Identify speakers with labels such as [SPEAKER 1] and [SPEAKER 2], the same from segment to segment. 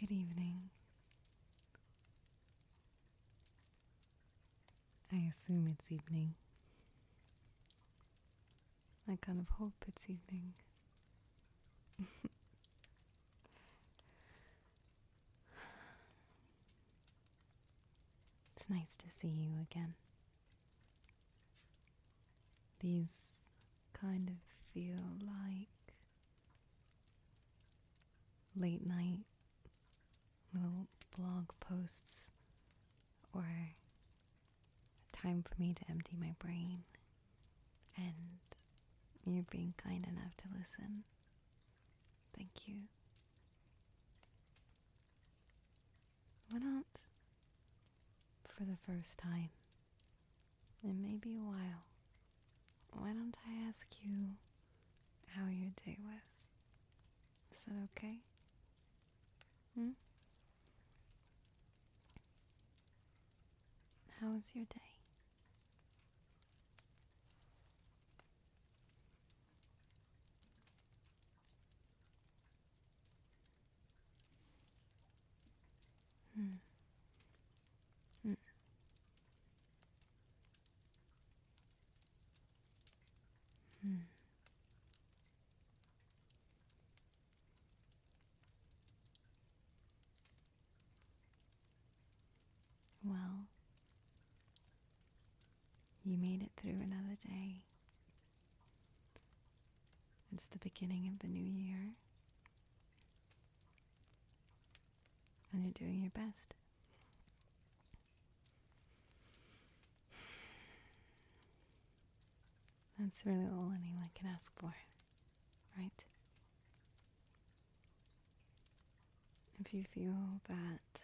[SPEAKER 1] Good evening. I assume it's evening. I kind of hope it's evening. It's nice to see you again. These kind of feel like late night little blog posts or a time for me to empty my brain, and you're being kind enough to listen. Thank you. Why don't, for the first time, in maybe a while, why don't I ask you how your day was? Is that okay? How was your day? Hmm. Hmm. Hmm. Well, you made it through another day. It's the beginning of the new year, and you're doing your best. That's really all anyone can ask for, right? If you feel that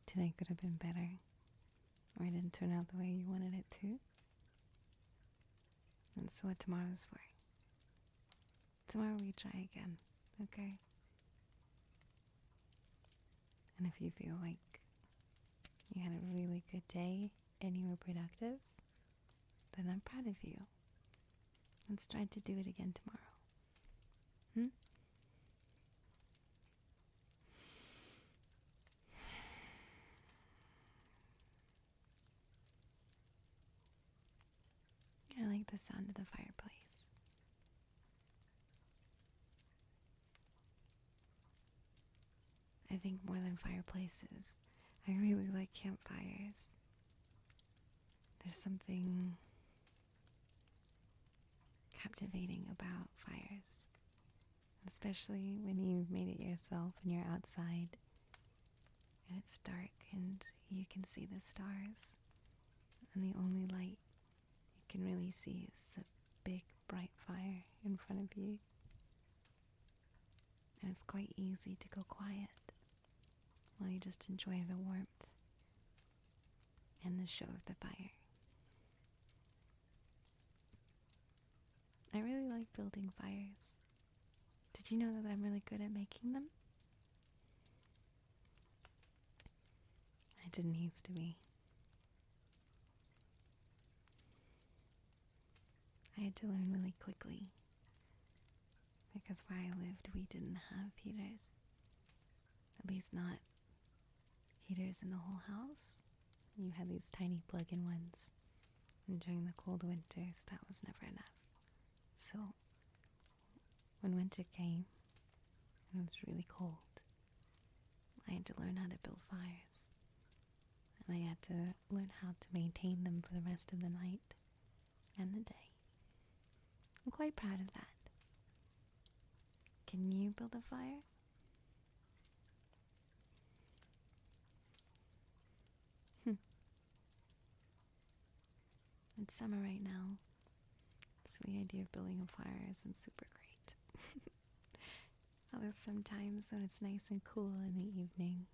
[SPEAKER 1] today could have been better, or it didn't turn out the way you wanted it to, that's what tomorrow's for. Tomorrow we try again, okay? And if you feel like you had a really good day and you were productive, then I'm proud of you. Let's try to do it again tomorrow. I like the sound of the fireplace. I think more than fireplaces, I really like campfires. There's something captivating about fires, especially when you've made it yourself and you're outside and it's dark and you can see the stars, and the only light you can really see is the big bright fire in front of you, and it's quite easy to go quiet while you just enjoy the warmth and the show of the fire. I really like building fires. Did you know that I'm really good at making them? I didn't used to be. I had to learn really quickly because where I lived we didn't have heaters. At least not heaters in the whole house. You had these tiny plug-in ones, and during the cold winters that was never enough. So when winter came and it was really cold, I had to learn how to build fires, and I had to learn how to maintain them for the rest of the night and the day. I'm quite proud of that. Can you build a fire? It's summer right now, so the idea of building a fire isn't super great. Although sometimes when it's nice and cool in the evening,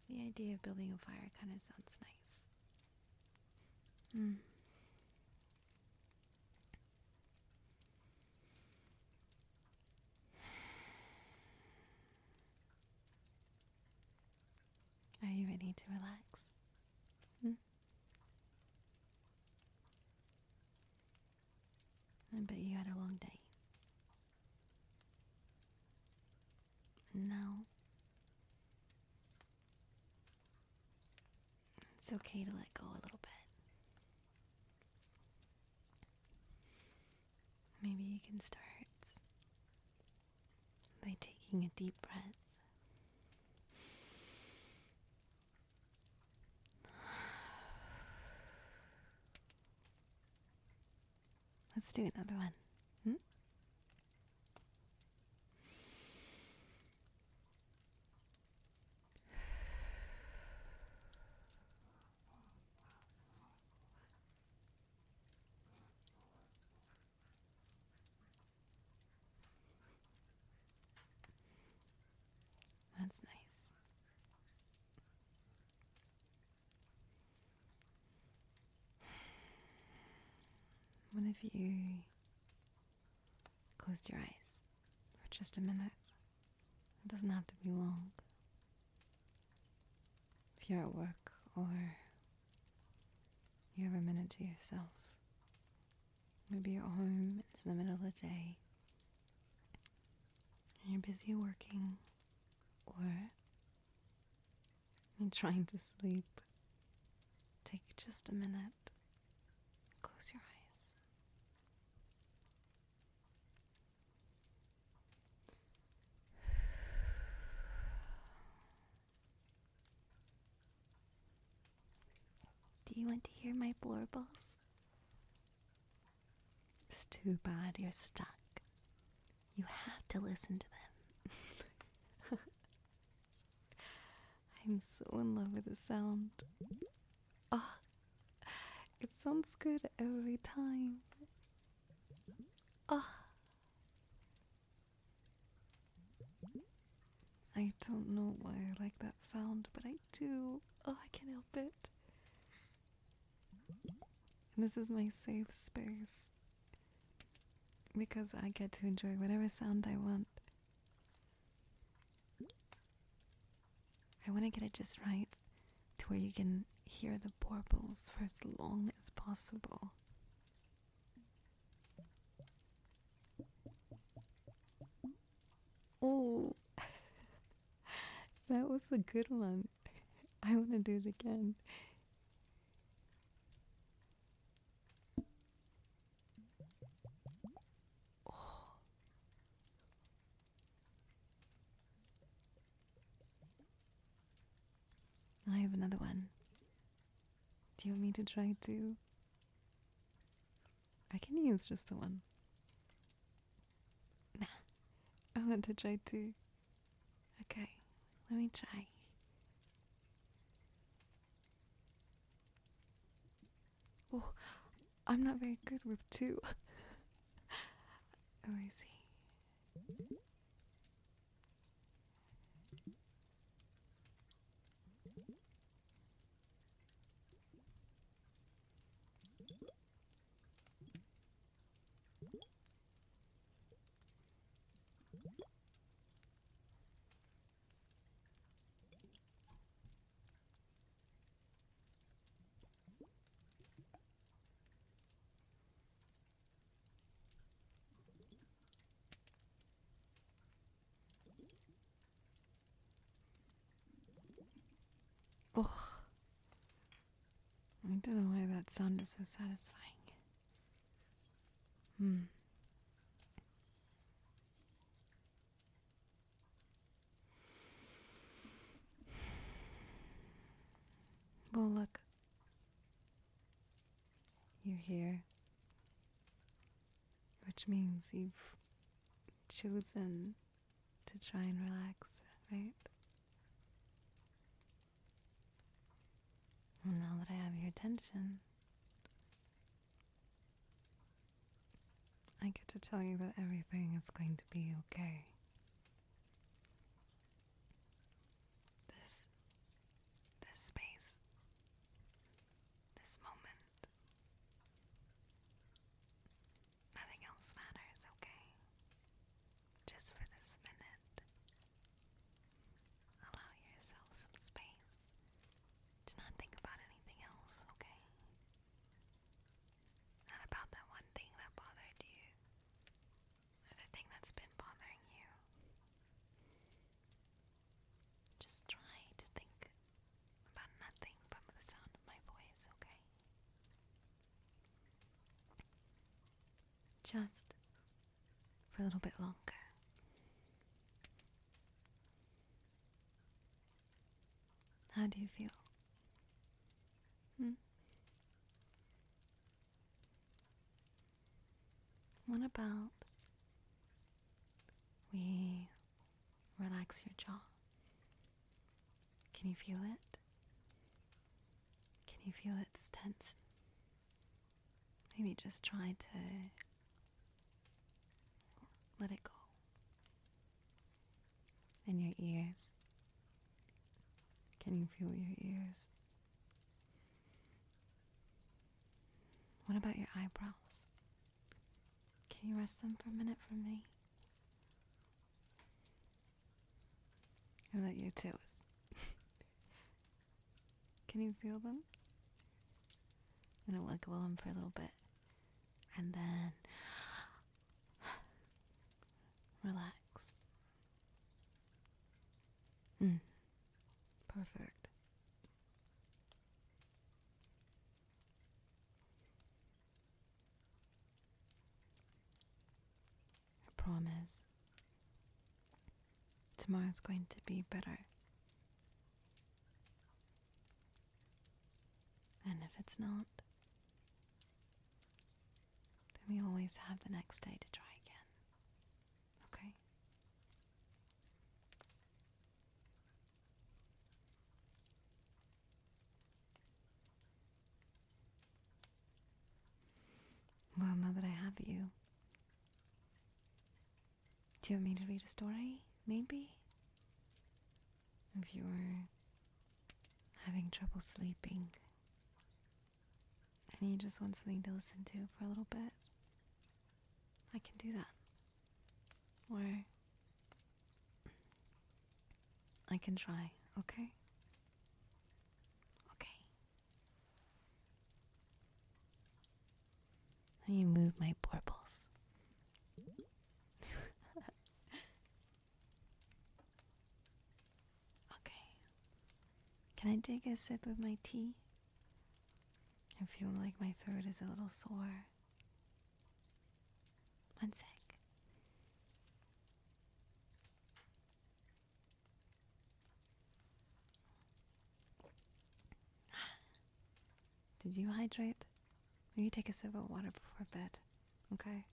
[SPEAKER 1] the idea of building a fire kind of sounds nice. Are you ready to relax? I bet you had a long day. it's okay to let go a little bit. Maybe you can start by taking a deep breath. Let's do another one. That's nice. What if you closed your eyes for just a minute? It doesn't have to be long. If you're at work or you have a minute to yourself, maybe you're at home, it's in the middle of the day, and you're busy working, or you're trying to sleep, take just a minute, close your eyes. Do you want to hear my blorbles? It's too bad you're stuck. You have to listen to them. I'm so in love with the sound. Oh, it sounds good every time. Oh. I don't know why I like that sound, but I do. Oh, I can't help it. And this is my safe space, because I get to enjoy whatever sound I want. I want to get it just right to where you can hear the warbles for as long as possible. Oh, that was a good one. I want to do it again. Oh. I have another one. Do you want me to try too? I can use just the one. Nah, I want to try too. Okay, let me try. Oh, I'm not very good with two. Oh, I see. Oh, I don't know why that sound is so satisfying. Well, look. You're here. Which means you've chosen to try and relax, right? Well, now that I have your attention, I get to tell you that everything is going to be okay. This space, this moment, nothing else matters, okay? Just for this minute, allow yourself some space to not think about anything else, okay? Not about that one thing that bothered you, or the thing that's been bothering you. just for a little bit longer. How do you feel? What about we relax your jaw? Can you feel it? Can you feel it's tense? Maybe just try to let it go. And your ears. Can you feel your ears? What about your eyebrows? Can you rest them for a minute for me? What about your toes? Can you feel them? I'm gonna wiggle them for a little bit. And then relax. Perfect. I promise. Tomorrow's going to be better. And if it's not, then we always have the next day to try again. Okay? Well, now that I have you, do you want me to read a story? Maybe? If you're having trouble sleeping and you just want something to listen to for a little bit, I can do that. Or I can try, okay? Okay. Let me move my baubles. Okay. Can I take a sip of my tea? I feel like my throat is a little sore. One sec. Did you hydrate? Maybe take a sip of water before bed, okay?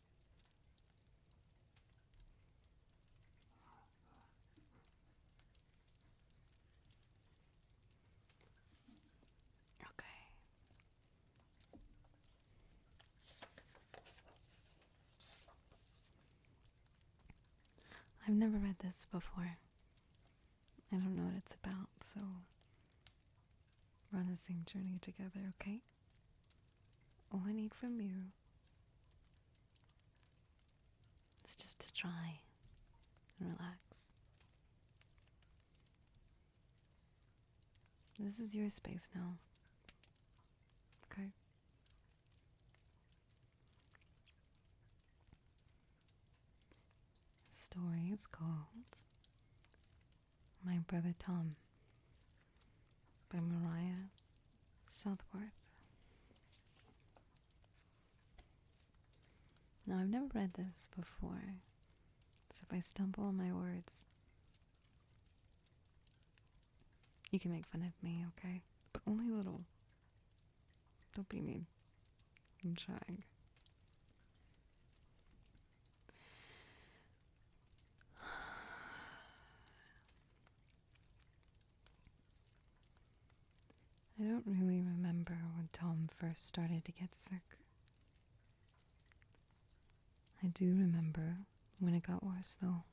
[SPEAKER 1] Okay. I've never read this before. I don't know what it's about, so we're on the same journey together, okay? All I need from you is just to try and relax. This is your space now, okay? The story is called My Brother Tom by Mariah Southworth. Now, I've never read this before, so if I stumble on my words, you can make fun of me, okay? But only a little. Don't be mean. I'm trying. I don't really remember when Tom first started to get sick. I do remember when it got worse, though.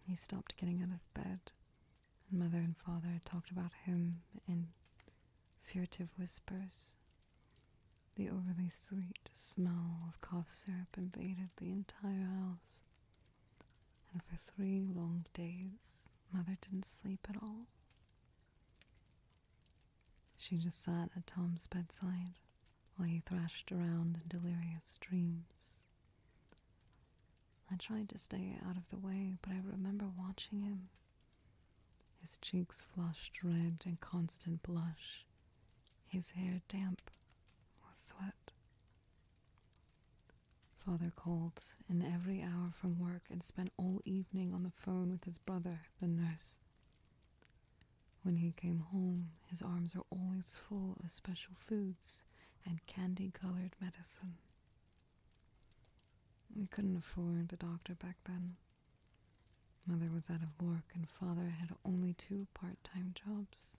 [SPEAKER 1] He stopped getting out of bed, and Mother and Father talked about him in furtive whispers. The overly sweet smell of cough syrup invaded the entire house, and for 3 long days, Mother didn't sleep at all. She just sat at Tom's bedside while he thrashed around in delirious dreams. I tried to stay out of the way, but I remember watching him, his cheeks flushed red in constant blush, his hair damp with sweat.
[SPEAKER 2] Father called in every hour from work and spent all evening on the phone with his brother, the nurse. When he came home, his arms were always full of special foods and candy-colored medicine. We couldn't afford a doctor back then. Mother was out of work and Father had only 2 part-time jobs.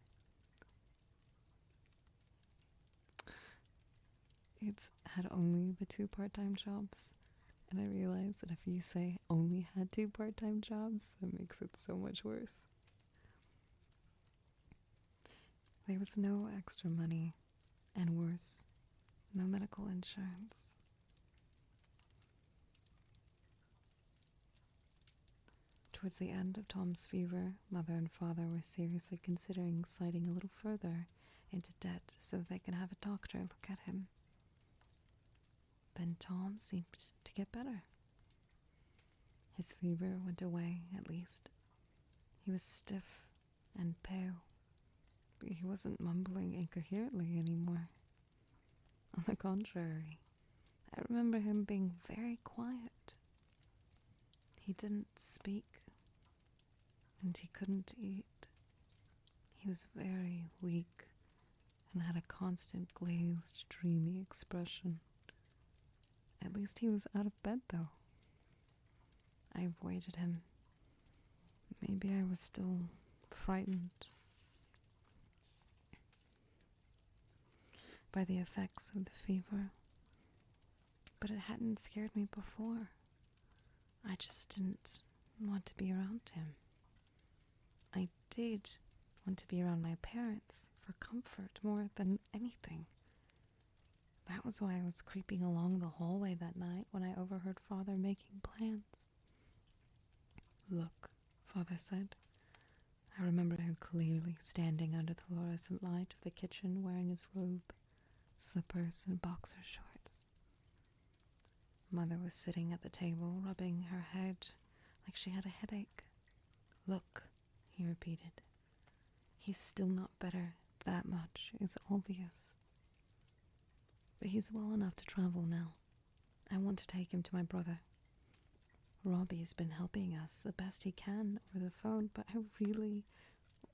[SPEAKER 2] It's had only the 2 part-time jobs, and I realized that if you say only had 2 part-time jobs, that makes it so much worse. There was no extra money, and worse, no medical insurance. Towards the end of Tom's fever, Mother and Father were seriously considering sliding a little further into debt so that they could have a doctor look at him. Then Tom seemed to get better. His fever went away, at least. He was stiff and pale, but he wasn't mumbling incoherently anymore. On the contrary, I remember him being very quiet. He didn't speak, and he couldn't eat. He was very weak and had a constant glazed, dreamy expression. At least he was out of bed, though. I avoided him. Maybe I was still frightened by the effects of the fever, but it hadn't scared me before. I just didn't want to be around him. I did want to be around my parents for comfort more than anything. That was why I was creeping along the hallway that night when I overheard Father making plans. "Look," Father said. I remember him clearly standing under the fluorescent light of the kitchen wearing his robe, slippers, and boxer shorts. Mother was sitting at the table, rubbing her head like she had a headache. "Look," he repeated. "He's still not better. That much is obvious. But he's well enough to travel now. I want to take him to my brother. Robbie's been helping us the best he can over the phone, but I really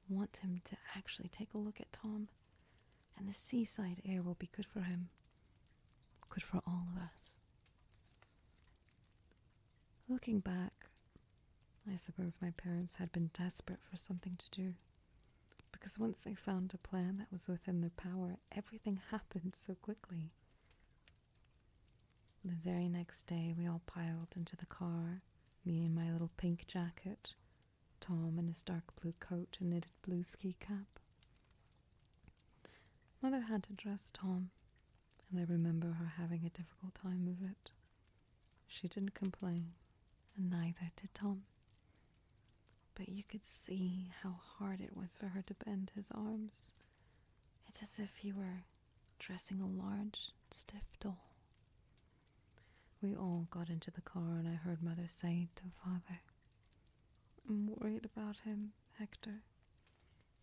[SPEAKER 2] want him to actually take a look at Tom. And the seaside air will be good for him. Good for all of us." Looking back, I suppose my parents had been desperate for something to do, because once they found a plan that was within their power, everything happened so quickly. The very next day, we all piled into the car, me in my little pink jacket, Tom in his dark blue coat and knitted blue ski cap. Mother had to dress Tom, and I remember her having a difficult time of it. She didn't complain, and neither did Tom. But you could see how hard it was for her to bend his arms. It's as if he were dressing a large, stiff doll. We all got into the car and I heard Mother say to Father, "I'm worried about him, Hector.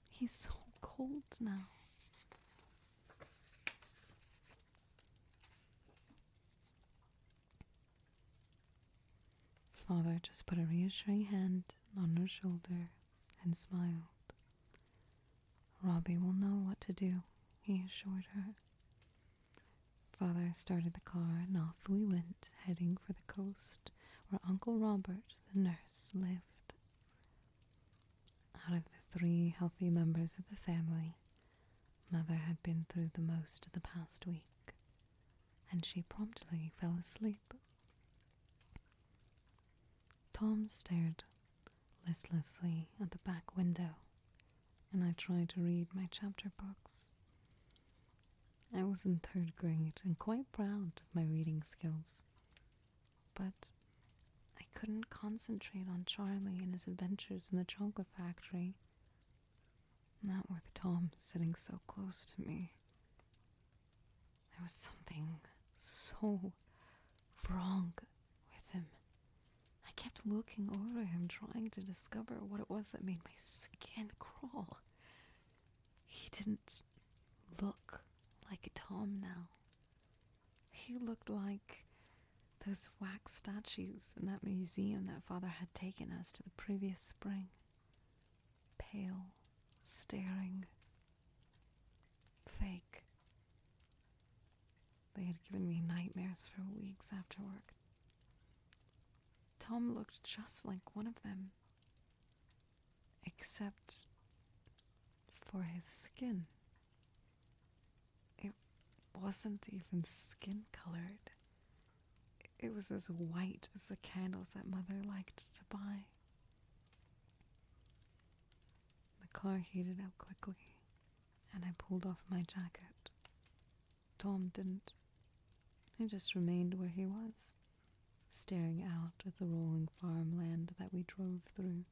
[SPEAKER 2] He's so cold now." Father just put a reassuring hand on her shoulder and smiled. "Robbie will know what to do," he assured her. Father started the car and off we went, heading for the coast where Uncle Robert, the nurse, lived. Out of the 3 healthy members of the family, Mother had been through the most of the past week, and she promptly fell asleep. Tom stared listlessly at the back window, and I tried to read my chapter books. I was in 3rd grade and quite proud of my reading skills, but I couldn't concentrate on Charlie and his adventures in the chocolate factory, not with Tom sitting so close to me. There was something so wrong with him. I kept looking over him, trying to discover what it was that made my skin crawl. He didn't look like Tom now. He looked like the those wax statues in that museum that Father had taken us to the previous spring. Pale, staring, fake. They had given me nightmares for weeks after work. Tom looked just like one of them, except for his skin. It wasn't even skin colored. It was as white as the candles that Mother liked to buy. The car heated up quickly, and I pulled off my jacket. Tom didn't. He just remained where he was, staring out at the rolling farmland that we drove through.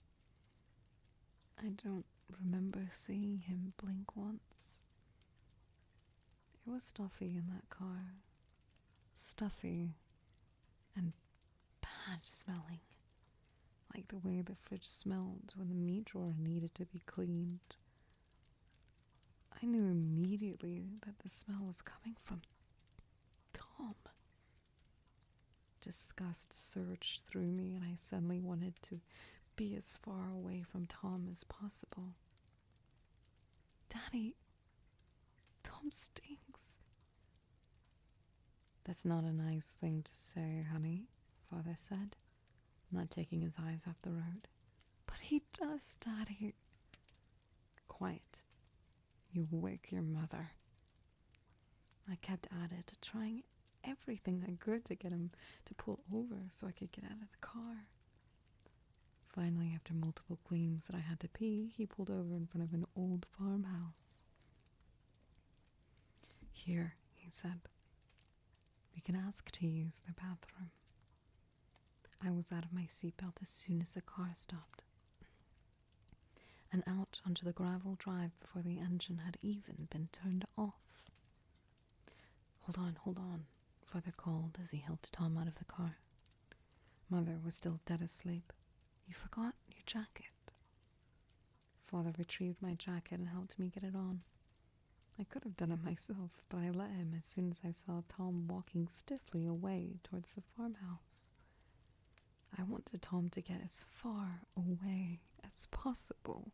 [SPEAKER 2] I don't remember seeing him blink once. It was stuffy in that car. Stuffy and bad smelling, like the way the fridge smelled when the meat drawer needed to be cleaned. I knew immediately that the smell was coming from Tom. Disgust surged through me, and I suddenly wanted to be as far away from Tom as possible. Daddy, Tom stinks. That's not a nice thing to say, honey, Father said, not taking his eyes off the road. But he does, Daddy. Quiet. You wake your mother. I kept at it, trying everything I could to get him to pull over so I could get out of the car. Finally, after multiple claims that I had to pee, he pulled over in front of an old farmhouse. Here, he said. We can ask to use their bathroom. I was out of my seatbelt as soon as the car stopped, and out onto the gravel drive before the engine had even been turned off. Hold on, Father called as he helped Tom out of the car. Mother was still dead asleep. You forgot your jacket. Father retrieved my jacket and helped me get it on. I could have done it myself, but I let him as soon as I saw Tom walking stiffly away towards the farmhouse. I wanted Tom to get as far away as possible.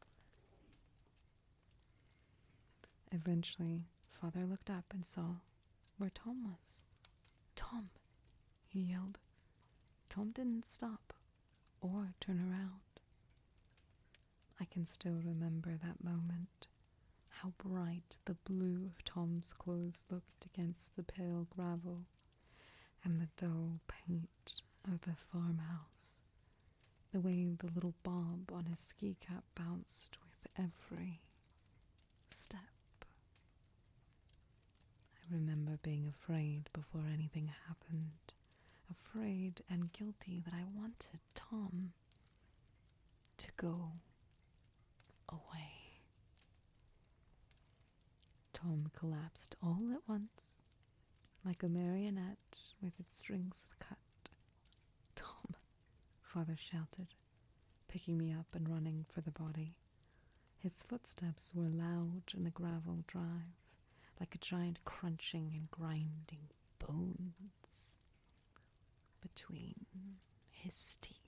[SPEAKER 2] Eventually, Father looked up and saw where Tom was. Tom, he yelled. Tom didn't stop or turn around. I can still remember that moment, how bright the blue of Tom's clothes looked against the pale gravel and the dull paint of the farmhouse, the way the little bob on his ski cap bounced with every step. I remember being afraid before anything happened, afraid and guilty that I wanted Tom to go away. Tom collapsed all at once, like a marionette with its strings cut. Tom, Father shouted, picking me up and running for the body. His footsteps were loud in the gravel drive, like a giant crunching and grinding bones between his teeth.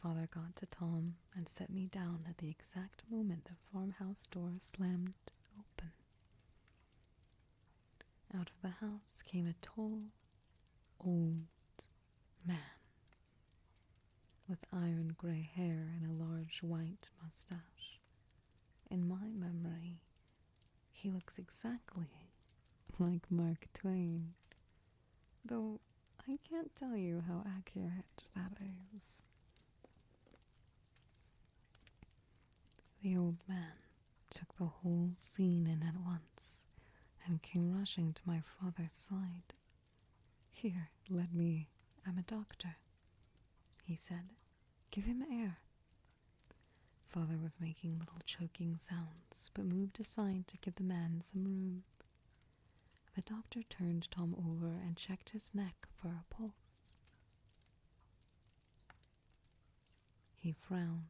[SPEAKER 2] Father got to Tom and set me down at the exact moment the farmhouse door slammed open. Out of the house came a tall, old man with iron gray hair and a large white mustache. In my memory, he looks exactly like Mark Twain, though I can't tell you how accurate that is. The old man took the whole scene in at once and came rushing to my father's side. Here, let me. I'm a doctor, he said. Give him air. Father was making little choking sounds, but moved aside to give the man some room. The doctor turned Tom over and checked his neck for a pulse. He frowned,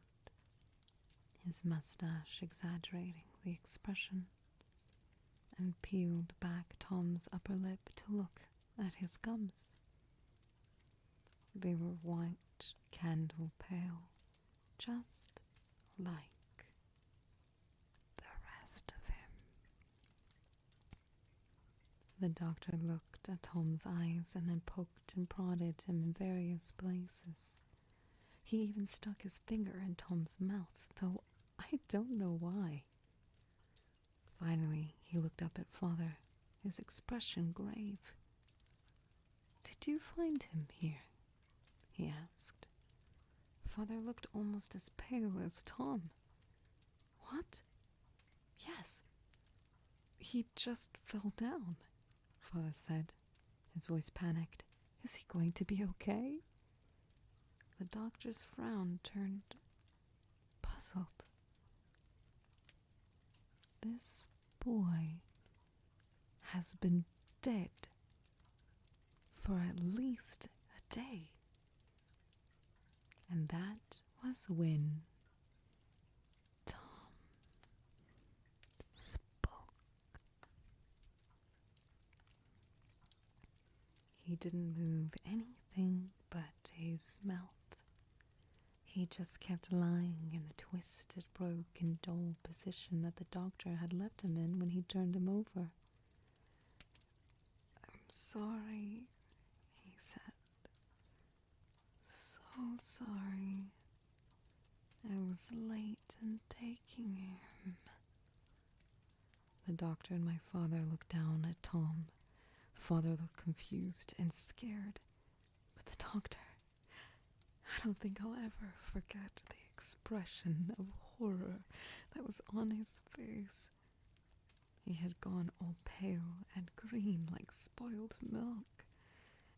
[SPEAKER 2] his mustache exaggerating the expression, and peeled back Tom's upper lip to look at his gums. They were white, candle pale, just like the rest of him. The doctor looked at Tom's eyes and then poked and prodded him in various places. He even stuck his finger in Tom's mouth, though I don't know why. Finally, he looked up at Father, his expression grave. "Did you find him here?" he asked. Father looked almost as pale as Tom. "What?" "Yes. He just fell down," Father said, his voice panicked. "Is he going to be okay?" The doctor's frown turned puzzled. "This boy has been dead for at least a day." And that was when Tom spoke. He didn't move anything but his mouth. He just kept lying in the twisted, broken, dull position that the doctor had left him in when he turned him over. "I'm sorry," he said. "So sorry. I was late in taking him." The doctor and my father looked down at Tom. Father looked confused and scared. But the doctor, I don't think I'll ever forget the expression of horror that was on his face. He had gone all pale and green like spoiled milk,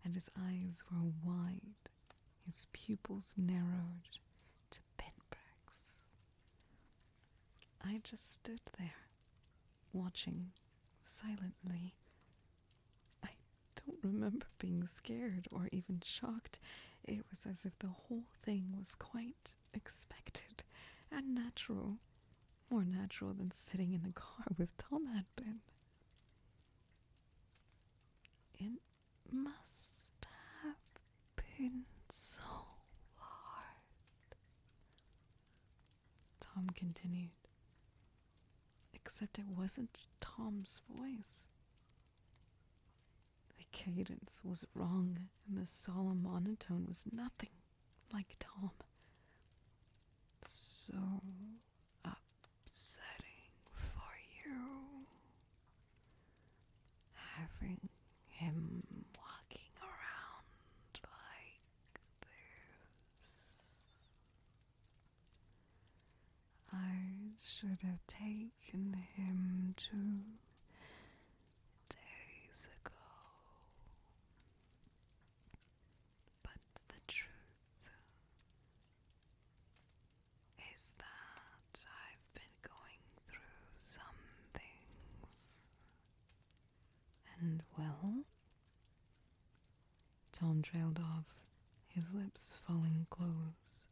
[SPEAKER 2] and his eyes were wide, his pupils narrowed to pinpricks. I just stood there, watching silently. I don't remember being scared or even shocked. It was as if the whole thing was quite expected and natural, more natural than sitting in the car with Tom had been. It must have been so hard, Tom continued. Except it wasn't Tom's voice. The cadence was wrong, and the solemn monotone was nothing like Tom. "So upsetting for you, having him walking around like this. I should have taken him 2 days ago. But the truth is that I've been going through some things. And well," Tom trailed off, his lips falling closed,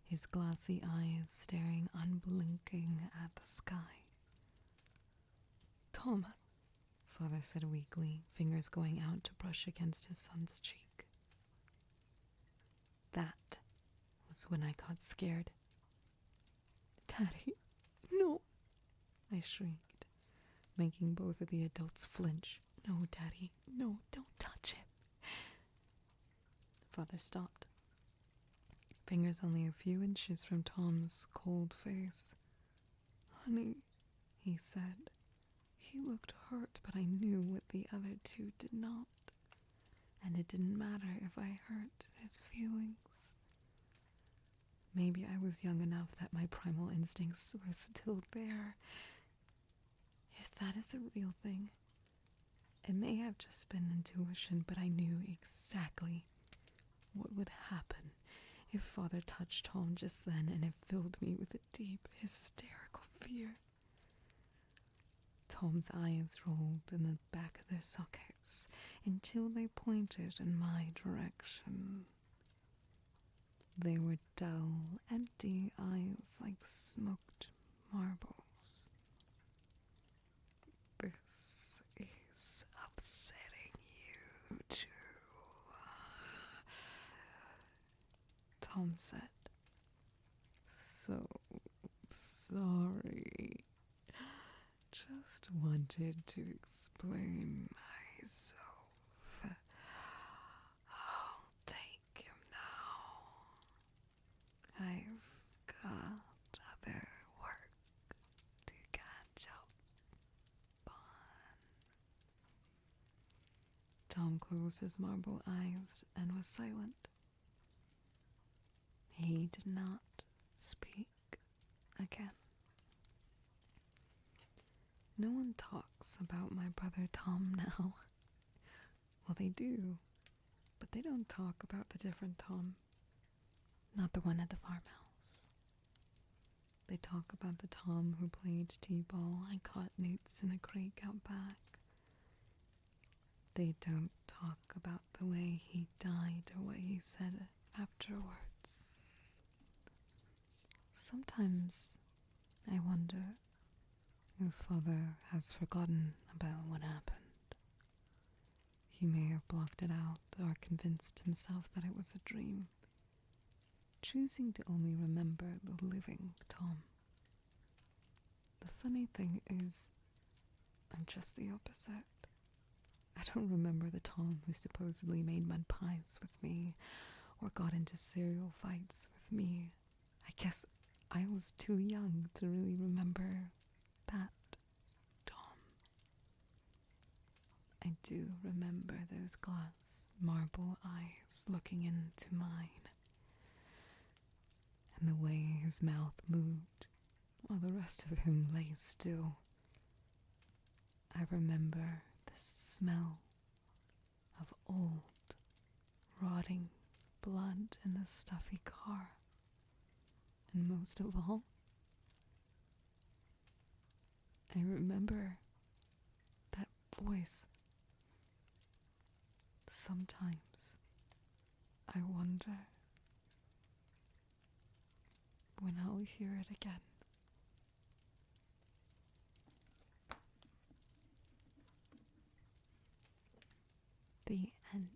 [SPEAKER 2] his glassy eyes staring unblinking at the sky. "Tom," Father said weakly, fingers going out to brush against his son's cheek. That was when I got scared. "Daddy, no," I shrieked, making both of the adults flinch. "No, Daddy, no, don't touch him." Father stopped, fingers only a few inches from Tom's cold face. "Honey," he said. He looked hurt, but I knew what the other two did not. And it didn't matter if I hurt his feelings. Maybe I was young enough that my primal instincts were still there. If that is a real thing, it may have just been intuition, but I knew exactly what would happen if Father touched Tom just then, and it filled me with a deep, hysterical fear. Tom's eyes rolled in the back of their sockets until they pointed in my direction. They were dull, empty eyes like smoked marbles. "This is upsetting you, Tom said. So sorry. Just wanted to explain myself. I'll take him now. I've got other work to catch up on. Tom closed his marble eyes and was silent. He did not speak again. No one talks about my brother Tom now. Well, they do, but they don't talk about the different Tom. Not the one at the farmhouse. They talk about the Tom who played t-ball and caught newts in the creek out back. They don't talk about the way he died or what he said afterwards. Sometimes I wonder if Father has forgotten about what happened. He may have blocked it out or convinced himself that it was a dream, choosing to only remember the living Tom. The funny thing is, I'm just the opposite. I don't remember the Tom who supposedly made mud pies with me or got into cereal fights with me. I guess I was too young to really remember that Tom. I do remember those glass marble eyes looking into mine, and the way his mouth moved while the rest of him lay still. I remember the smell of old, rotting blood in the stuffy car. And most of all, I remember that voice. Sometimes I wonder when I'll hear it again. The end.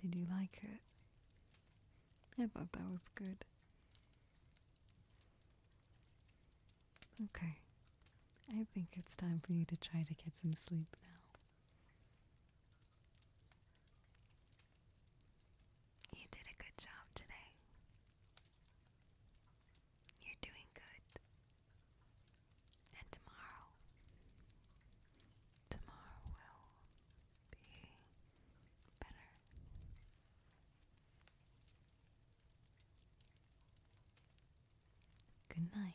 [SPEAKER 2] Did you like it? I thought that was good. Okay, I think it's time for you to try to get some sleep now. You did a good job today. You're doing good. And tomorrow will be better. Good night.